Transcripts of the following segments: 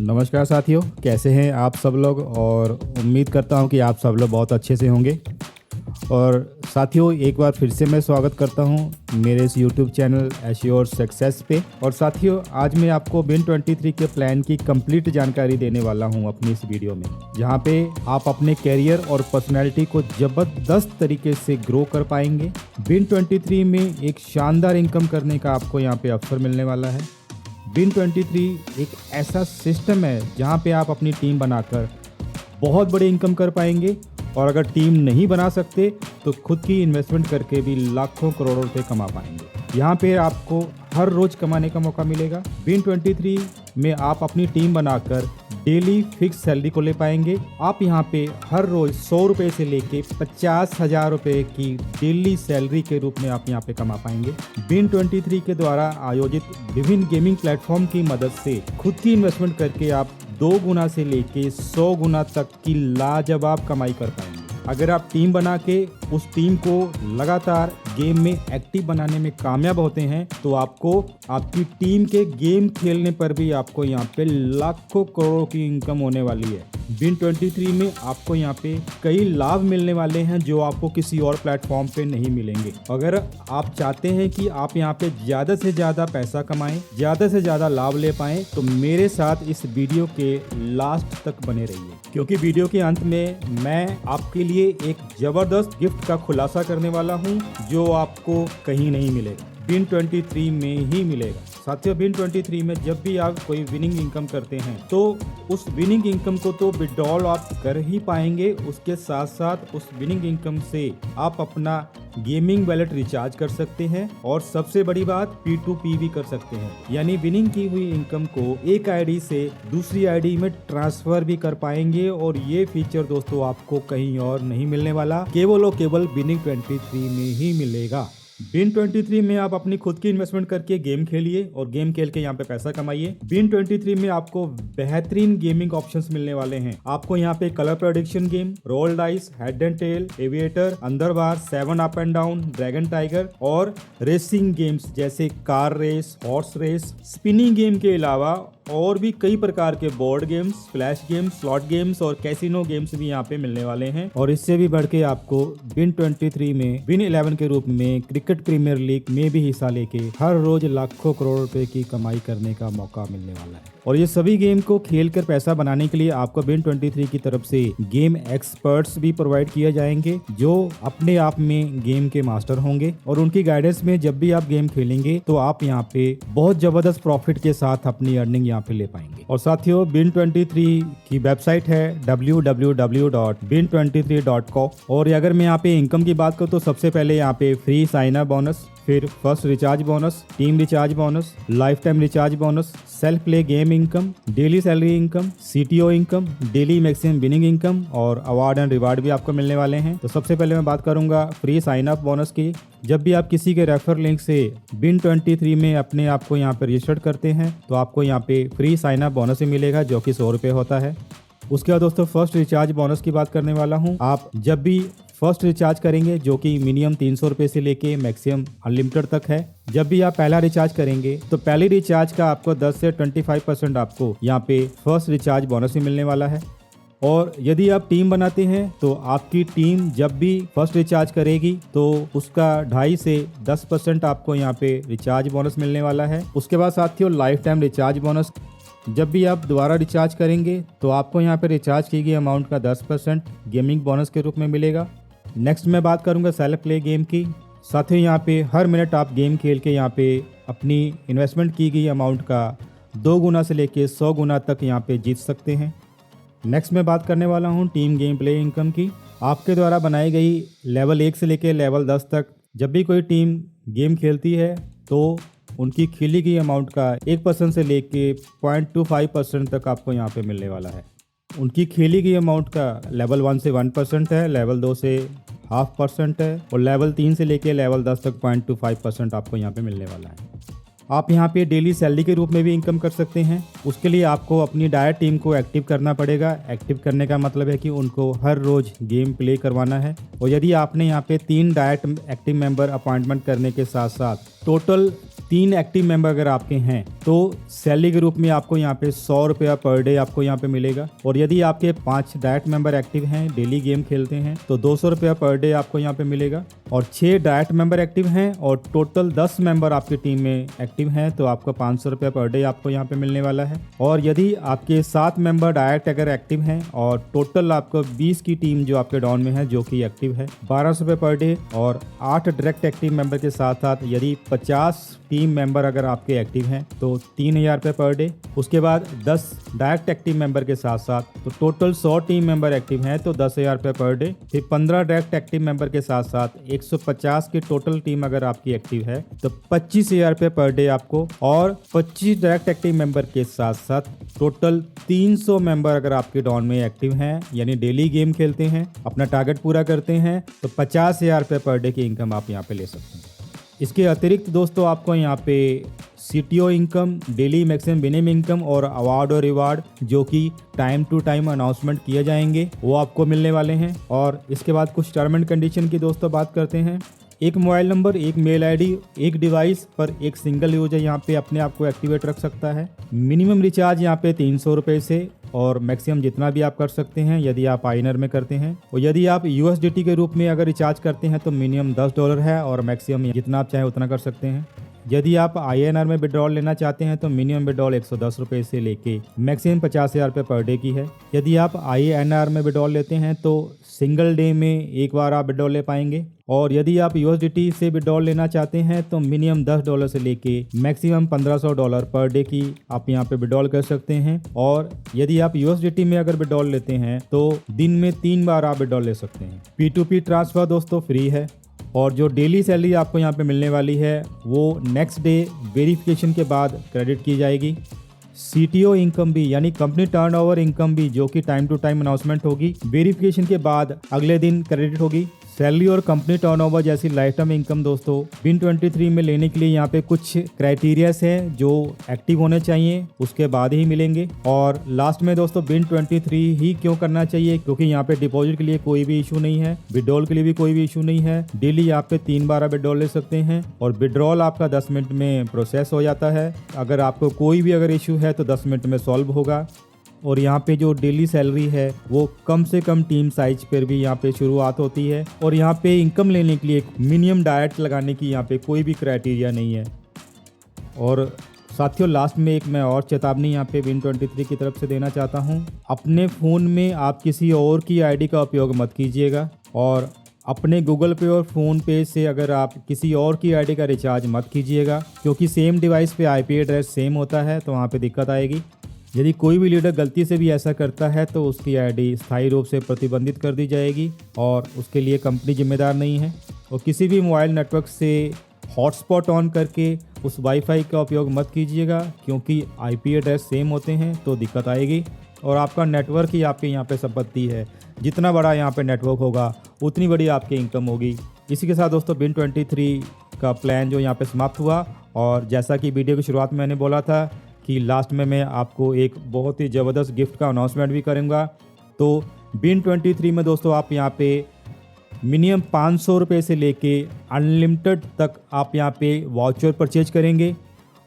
नमस्कार साथियों, कैसे हैं आप सब लोग। और उम्मीद करता हूं कि आप सब लोग बहुत अच्छे से होंगे। और साथियों, एक बार फिर से मैं स्वागत करता हूं मेरे इस YouTube चैनल एश्योर सक्सेस पे। और साथियों, आज मैं आपको Win23 के प्लान की कंप्लीट जानकारी देने वाला हूं अपनी इस वीडियो में, जहां पे आप अपने कैरियर और पर्सनैलिटी को ज़बरदस्त तरीके से ग्रो कर पाएंगे। Win23 में एक शानदार इनकम करने का आपको यहाँ पे अवसर मिलने वाला है। Win23 एक ऐसा सिस्टम है जहां पे आप अपनी टीम बनाकर बहुत बड़ी इनकम कर पाएंगे, और अगर टीम नहीं बना सकते तो खुद की इन्वेस्टमेंट करके भी लाखों करोड़ों रुपए कमा पाएंगे। यहाँ पे आपको हर रोज कमाने का मौका मिलेगा। Win23 में आप अपनी टीम बनाकर डेली फिक्स सैलरी को ले पाएंगे। आप यहाँ पे हर रोज 100 रुपए से लेके 50,000 रुपए की डेली सैलरी के रूप में आप यहाँ पे कमा पाएंगे। Win23 के द्वारा आयोजित विभिन्न गेमिंग प्लेटफॉर्म की मदद से खुद की इन्वेस्टमेंट करके आप 2 गुना से लेके 100 गुना तक की लाजवाब कमाई कर पाएंगे। अगर आप टीम बना के उस टीम को लगातार गेम में एक्टिव बनाने में कामयाब होते हैं तो आपको आपकी टीम के गेम खेलने पर भी आपको यहाँ पे लाखों करोड़ों की इनकम होने वाली है। Win23 में आपको यहाँ पे कई लाभ मिलने वाले हैं जो आपको किसी और प्लेटफॉर्म पे नहीं मिलेंगे। अगर आप चाहते हैं कि आप यहाँ पे ज़्यादा से ज़्यादा पैसा कमाएं, ज़्यादा से ज़्यादा लाभ ले पाएं, तो मेरे साथ इस वीडियो के लास्ट तक बने रहिए, क्योंकि वीडियो के अंत में मैं आपके लिए एक ज़बरदस्त गिफ्ट का खुलासा करने वाला हूँ जो आपको कहीं नहीं मिलेगा, Win23 में ही मिलेगा। साथियों, Win23 में जब भी आप कोई विनिंग इनकम करते हैं तो उस विनिंग इनकम को तो विड्रॉल आप कर ही पाएंगे, उसके साथ साथ उस विनिंग इनकम से आप अपना गेमिंग वॉलेट रिचार्ज कर सकते हैं, और सबसे बड़ी बात P2P भी कर सकते हैं, यानी विनिंग की हुई इनकम को एक आईडी से दूसरी आईडी में ट्रांसफर भी कर पाएंगे। और ये फीचर दोस्तों आपको कहीं और नहीं मिलने वाला, केवल और केवल Win23 में ही मिलेगा। Win23 में आप अपनी खुद की इन्वेस्टमेंट करके गेम खेलिए और गेम खेल के यहाँ पे पैसा कमाइए। Win23 में आपको बेहतरीन गेमिंग ऑप्शंस मिलने वाले हैं। आपको यहाँ पे colour prediction game, roll dice, head and tail, aviator, under bar, 7 up and down, dragon tiger और रेसिंग गेम्स जैसे car race, horse race, spinning game के अलावा और भी कई प्रकार के board games, flash games, slot games और कैसीनो गेम्स भी यहाँ पे मिलने वाले हैं। और इससे भी बढ़ के आपको Win23 में Win11 के रूप में क्रिकेट प्रीमियर लीग में भी हिस्सा लेके हर रोज लाखों करोड़ रुपए की कमाई करने का मौका मिलने वाला है। और ये सभी गेम को खेल कर पैसा बनाने के लिए आपको Win23 की तरफ से गेम एक्सपर्ट्स भी प्रोवाइड किए जाएंगे जो अपने आप में गेम के मास्टर होंगे, और उनकी गाइडेंस में जब भी आप गेम खेलेंगे तो आप यहाँ पे बहुत जबरदस्त प्रॉफिट के साथ अपनी अर्निंग यहाँ पे ले पाएंगे। और साथियों, Win23 की वेबसाइट है www.win23.co। और अगर मैं यहाँ पे इनकम की बात करूँ तो सबसे पहले यहाँ पे फ्री साइन अप बोनस, फिर first recharge bonus, team recharge bonus, life time recharge bonus, self play game income, daily salary income, CTO income, daily maximum winning income और अवार्ड एंड रिवार्ड भी आपको मिलने वाले हैं। तो सबसे पहले मैं बात करूंगा फ्री साइन अप बोनस की। जब भी आप किसी के रेफर लिंक से Win23 में अपने आप को यहाँ पे रजिस्टर करते हैं तो आपको यहाँ पे फ्री साइन अप बोनस ही मिलेगा जो कि 100 रुपये होता है। उसके बाद दोस्तों फर्स्ट रिचार्ज बोनस की बात करने वाला हूँ। आप जब भी फर्स्ट रिचार्ज करेंगे जो कि मिनिमम 300 रुपये से लेके मैक्सिमम अनलिमिटेड तक है, जब भी आप पहला रिचार्ज करेंगे तो पहली रिचार्ज का आपको 10 से 25% आपको यहाँ पे फर्स्ट रिचार्ज बोनस ही मिलने वाला है। और यदि आप टीम बनाते हैं तो आपकी टीम जब भी फर्स्ट रिचार्ज करेगी तो उसका 2.5 से 10% आपको यहाँ पे रिचार्ज बोनस मिलने वाला है। उसके बाद साथियों लाइफ टाइम रिचार्ज बोनस, जब भी आप दोबारा रिचार्ज करेंगे तो आपको यहाँ पे रिचार्ज की गई अमाउंट का 10% गेमिंग बोनस के रूप में मिलेगा। नेक्स्ट मैं बात करूँगा सेल्फ प्ले गेम की। साथियों, यहाँ पे हर मिनट आप गेम खेल के यहाँ पे अपनी इन्वेस्टमेंट की गई अमाउंट का 2 गुना से लेके 100 गुना तक यहाँ पे जीत सकते हैं। नेक्स्ट मैं बात करने वाला हूँ टीम गेम प्ले इनकम की। आपके द्वारा बनाई गई लेवल 1 से लेके लेवल 10 तक जब भी कोई टीम गेम खेलती है तो उनकी खेली गई अमाउंट का 1% से लेके 0.25% तक आपको यहाँ पे मिलने वाला है। उनकी खेली गई अमाउंट का लेवल 1 से 1% है, लेवल 2 से 0.5% है और लेवल 3 से लेके लेवल 10 तक 0.25% आपको यहाँ पे मिलने वाला है। आप यहाँ पे डेली सैलरी के रूप में भी इनकम कर सकते हैं। उसके लिए आपको अपनी डायरेक्ट टीम को एक्टिव करना पड़ेगा। एक्टिव करने का मतलब है कि उनको हर रोज गेम प्ले करवाना है। और यदि आपने यहाँ पे 3 डायरेक्ट एक्टिव मेंबर अपॉइंटमेंट करने के साथ साथ टोटल 3 एक्टिव मेंबर अगर आपके हैं तो सैलरी के रूप में आपको यहाँ पे 100 रुपया पर डे आपको यहाँ पे मिलेगा। और यदि आपके 5 डायरेक्ट मेंबर एक्टिव हैं, डेली गेम खेलते हैं, तो 200 रुपया पर डे आपको यहाँ पे मिलेगा। और 6 डायरेक्ट मेंबर एक्टिव हैं और टोटल 10 मेंबर आपकी टीम में एक्टिव हैं तो आपको 500 रुपया पर डे आपको यहाँ पे मिलने वाला है। और यदि आपके 7 मेंबर डायरेक्ट अगर एक्टिव हैं और टोटल आपको 20 की टीम जो आपके डाउन में है जो कि एक्टिव है, 1200 रुपये पर डे। और 8 डायरेक्ट एक्टिव मेंबर के साथ साथ यदि 50 टीम मेंबर अगर आपके एक्टिव हैं तो 3000 रुपये पर डे। उसके बाद 10 डायरेक्ट एक्टिव मेंबर के साथ साथ तो टोटल 100 टीम मेंबर एक्टिव हैं तो 10,000 रुपये पर डे। फिर 15 डायरेक्ट एक्टिव मेंबर के साथ साथ 150 की टोटल टीम अगर आपकी एक्टिव है तो 25,000 रुपये पर डे आपको। और 25 डायरेक्ट एक्टिव मेंबर के साथ साथ टोटल 300 मेंबर अगर आपके डाउन में एक्टिव हैं, यानी डेली गेम खेलते हैं, अपना टारगेट पूरा करते हैं, तो 50,000 रुपये पर डे की इनकम आप यहाँ पे ले सकते हैं। इसके अतिरिक्त दोस्तों आपको यहाँ पे CTO income, daily maximum minimum income और अवार्ड और रिवार्ड जो कि टाइम टू टाइम अनाउंसमेंट किए जाएंगे वो आपको मिलने वाले हैं। और इसके बाद कुछ टर्म एंड कंडीशन की दोस्तों बात करते हैं। एक मोबाइल नंबर, एक मेल आईडी, एक डिवाइस पर एक सिंगल यूजर यहाँ पे अपने आप को एक्टिवेट रख सकता है। मिनिमम रिचार्ज यहाँ पे 300 रुपये से और मैक्सिमम जितना भी आप कर सकते हैं यदि आप INR में करते हैं। और यदि आप USDT के रूप में अगर रिचार्ज करते हैं तो मिनिमम $10 है और मैक्सिमम जितना आप चाहें उतना कर सकते हैं। यदि आप INR में विड्रॉल लेना चाहते हैं तो मिनिमम विड्रॉल 110 रुपये से लेके मैक्सिमम 50,000 रुपये पर डे की है। यदि आप INR में विड्रॉल लेते हैं तो सिंगल डे में एक बार आप विड्रॉल ले पाएंगे। और यदि आप USDT से विड्रॉल लेना चाहते हैं तो मिनिमम $10 से लेके मैक्सिमम $1,500 पर डे की आप यहाँ पे विड्रॉल कर सकते हैं। और यदि आप USDT में अगर विड्रॉल लेते हैं तो दिन में 3 बार आप विड्रॉल ले सकते हैं। P2P ट्रांसफ़र दोस्तों फ्री है। और जो डेली सैलरी आपको यहाँ पे मिलने वाली है वो नेक्स्ट डे वेरिफिकेशन के बाद क्रेडिट की जाएगी। CTO इनकम भी यानी कंपनी टर्नओवर इनकम भी जो कि टाइम टू टाइम अनाउंसमेंट होगी, वेरिफिकेशन के बाद अगले दिन क्रेडिट होगी। सैलरी और कंपनी टर्नओवर जैसी लाइफ टाइम इनकम दोस्तों BIN23 में लेने के लिए यहाँ पे कुछ क्राइटेरियाज हैं जो एक्टिव होने चाहिए, उसके बाद ही मिलेंगे। और लास्ट में दोस्तों BIN23 ही क्यों करना चाहिए, क्योंकि यहाँ पे डिपॉजिट के लिए कोई भी इशू नहीं है, विड्रॉल के लिए भी कोई भी इशू नहीं है। डेली यहाँ पे 3 बार आप विड्रॉल ले सकते हैं और विड्रॉल आपका 10 मिनट में प्रोसेस हो जाता है। अगर आपको कोई भी अगर इशू है तो 10 मिनट में सॉल्व होगा। और यहाँ पे जो डेली सैलरी है वो कम से कम टीम साइज पर भी यहाँ पे शुरुआत होती है। और यहाँ पे इनकम लेने के लिए मिनिमम डायरेक्ट लगाने की यहाँ पे कोई भी क्राइटेरिया नहीं है। और साथियों लास्ट में एक मैं और चेतावनी यहाँ पे BIN23 की तरफ से देना चाहता हूँ। अपने फ़ोन में आप किसी और की ID का उपयोग मत कीजिएगा और अपने गूगल पे और फ़ोन पे से अगर आप किसी और की ID का रिचार्ज मत कीजिएगा, क्योंकि सेम डिवाइस पे IP एड्रेस सेम होता है तो वहाँ पे दिक्कत आएगी। यदि कोई भी लीडर गलती से भी ऐसा करता है तो उसकी ID स्थायी रूप से प्रतिबंधित कर दी जाएगी और उसके लिए कंपनी जिम्मेदार नहीं है। और किसी भी मोबाइल नेटवर्क से हॉटस्पॉट ऑन करके उस वाईफाई का उपयोग मत कीजिएगा, क्योंकि IP एड्रेस सेम होते हैं तो दिक्कत आएगी। और आपका नेटवर्क ही आपके यहाँ पे संपत्ति है, जितना बड़ा यहाँ पे नेटवर्क होगा उतनी बड़ी आपकी इनकम होगी। इसी के साथ दोस्तों BIN23 का प्लान जो यहाँ पे समाप्त हुआ। और जैसा कि वीडियो की शुरुआत में मैंने बोला था कि लास्ट में मैं आपको एक बहुत ही ज़बरदस्त गिफ्ट का अनाउंसमेंट भी करूँगा। तो BIN23 में दोस्तों आप यहाँ पे मिनिमम 500 रुपये से लेके अनलिमिटेड तक आप यहाँ पे वाउचर परचेज करेंगे।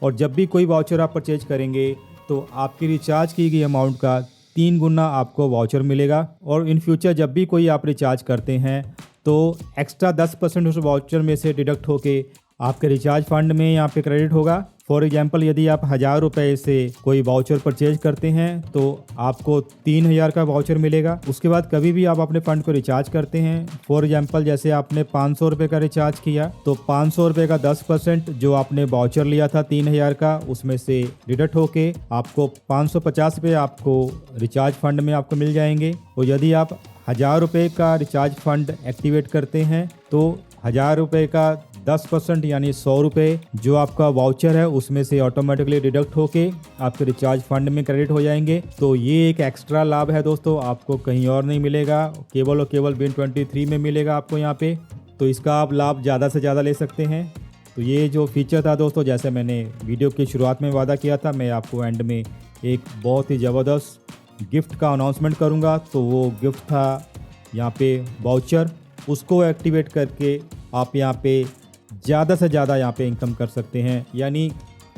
और जब भी कोई वाउचर आप परचेज करेंगे तो आपकी रिचार्ज की गई अमाउंट का 3 गुना आपको वाउचर मिलेगा। और इन फ्यूचर जब भी कोई आप रिचार्ज करते हैं तो एक्स्ट्रा 10% उस वाउचर में से डिडक्ट होके आपके रिचार्ज फंड में यहाँ पे क्रेडिट होगा। फॉर एग्जांपल यदि आप 1000 रुपये से कोई वाउचर परचेज करते हैं तो आपको 3000 का वाउचर मिलेगा। उसके बाद कभी भी आप अपने फंड को रिचार्ज करते हैं, फॉर एग्जांपल जैसे आपने 500 रुपये का रिचार्ज किया तो 500 रुपये का 10% जो आपने वाउचर लिया था 3000 का उसमें से डिडक्ट होके आपको 550 रुपये आपको रिचार्ज फंड में आपको मिल जाएंगे। और यदि आप 1000 रुपये का रिचार्ज फंड एक्टिवेट करते हैं तो 1000 रुपये का 10% यानी 100 रुपये जो आपका वाउचर है उसमें से ऑटोमेटिकली डिडक्ट होके आपके रिचार्ज फंड में क्रेडिट हो जाएंगे। तो ये एक एक्स्ट्रा लाभ है दोस्तों, आपको कहीं और नहीं मिलेगा, केवल और केवल BIN23 में मिलेगा आपको यहाँ पे। तो इसका आप लाभ ज़्यादा से ज़्यादा ले सकते हैं। तो ये जो फीचर था दोस्तों, जैसे मैंने वीडियो की शुरुआत में वादा किया था, मैं आपको एंड में एक बहुत ही ज़बरदस्त गिफ्ट का अनाउंसमेंट करूँगा। तो वो गिफ्ट था यहाँ पे वाउचर, उसको एक्टिवेट करके आप यहाँ पे ज़्यादा से ज़्यादा यहाँ पे इनकम कर सकते हैं। यानी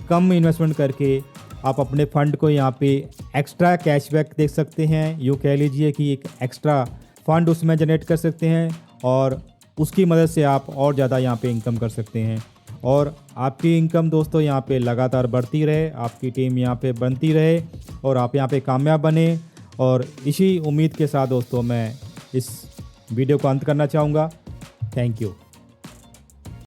कम इन्वेस्टमेंट करके आप अपने फ़ंड को यहाँ पे एक्स्ट्रा कैशबैक देख सकते हैं। यूँ कह लीजिए कि एक एक्स्ट्रा फ़ंड उसमें जनरेट कर सकते हैं और उसकी मदद से आप और ज़्यादा यहाँ पे इनकम कर सकते हैं। और आपकी इनकम दोस्तों यहाँ पे लगातार बढ़ती रहे, आपकी टीम यहाँ पे बनती रहे और आप यहाँ पे कामयाब बने। और इसी उम्मीद के साथ दोस्तों मैं इस वीडियो को अंत करना चाहूँगा। Thank you.